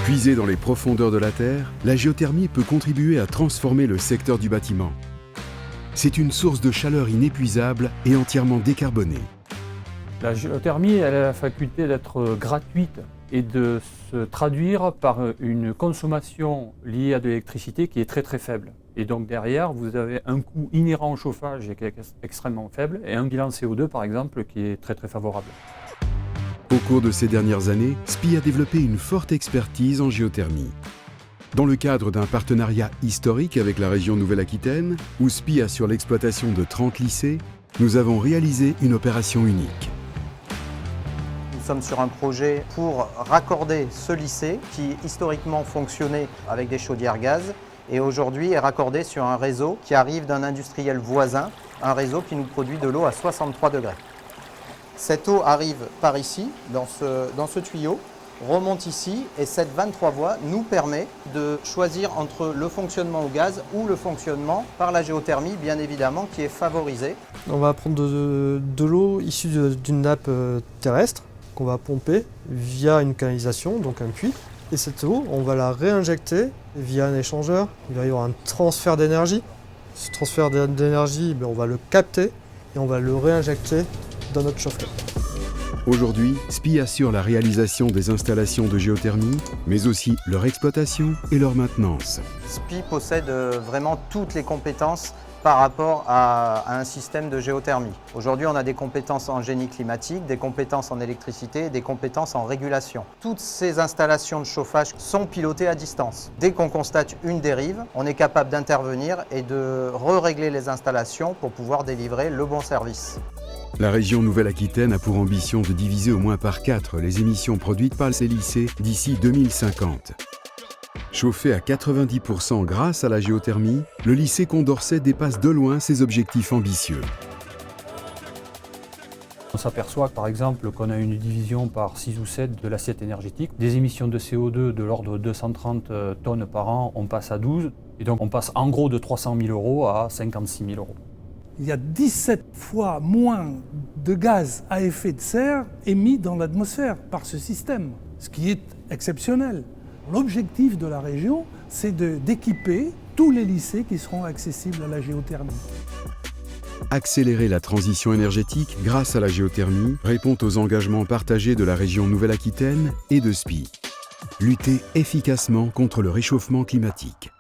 Puisée dans les profondeurs de la Terre, la géothermie peut contribuer à transformer le secteur du bâtiment. C'est une source de chaleur inépuisable et entièrement décarbonée. La géothermie, elle a la faculté d'être gratuite et de se traduire par une consommation liée à de l'électricité qui est très faible. Et donc derrière, vous avez un coût inhérent au chauffage qui est extrêmement faible et un bilan CO2 par exemple qui est très favorable. Au cours de ces dernières années, SPI a développé une forte expertise en géothermie. Dans le cadre d'un partenariat historique avec la région Nouvelle-Aquitaine, où SPI assure l'exploitation de 30 lycées, nous avons réalisé une opération unique. Nous sommes sur un projet pour raccorder ce lycée qui historiquement fonctionnait avec des chaudières gaz et aujourd'hui est raccordé sur un réseau qui arrive d'un industriel voisin, un réseau qui nous produit de l'eau à 63 degrés. Cette eau arrive par ici, dans ce tuyau, remonte ici et cette 23 voies nous permet de choisir entre le fonctionnement au gaz ou le fonctionnement par la géothermie, bien évidemment, qui est favorisé. On va prendre de l'eau issue d'une nappe terrestre qu'on va pomper via une canalisation, donc un puits. Et cette eau, on va la réinjecter via un échangeur. Il va y avoir un transfert d'énergie. Ce transfert d'énergie, on va le capter et on va le réinjecter dans notre chauffe-eau. Aujourd'hui, SPI assure la réalisation des installations de géothermie, mais aussi leur exploitation et leur maintenance. SPI possède vraiment toutes les compétences par rapport à un système de géothermie. Aujourd'hui, on a des compétences en génie climatique, des compétences en électricité et des compétences en régulation. Toutes ces installations de chauffage sont pilotées à distance. Dès qu'on constate une dérive, on est capable d'intervenir et de régler les installations pour pouvoir délivrer le bon service. La région Nouvelle-Aquitaine a pour ambition de diviser au moins par 4 les émissions produites par ces lycées d'ici 2050. Chauffé à 90% grâce à la géothermie, le lycée Condorcet dépasse de loin ses objectifs ambitieux. On s'aperçoit par exemple qu'on a une division par 6 ou 7 de l'assiette énergétique. Des émissions de CO2 de l'ordre de 230 tonnes par an, on passe à 12. Et donc on passe en gros de 300 000 € à 56 000 €. Il y a 17 fois moins de gaz à effet de serre émis dans l'atmosphère par ce système, ce qui est exceptionnel. L'objectif de la région, c'est d'équiper tous les lycées qui seront accessibles à la géothermie. Accélérer la transition énergétique grâce à la géothermie répond aux engagements partagés de la région Nouvelle-Aquitaine et de SPI. Lutter efficacement contre le réchauffement climatique.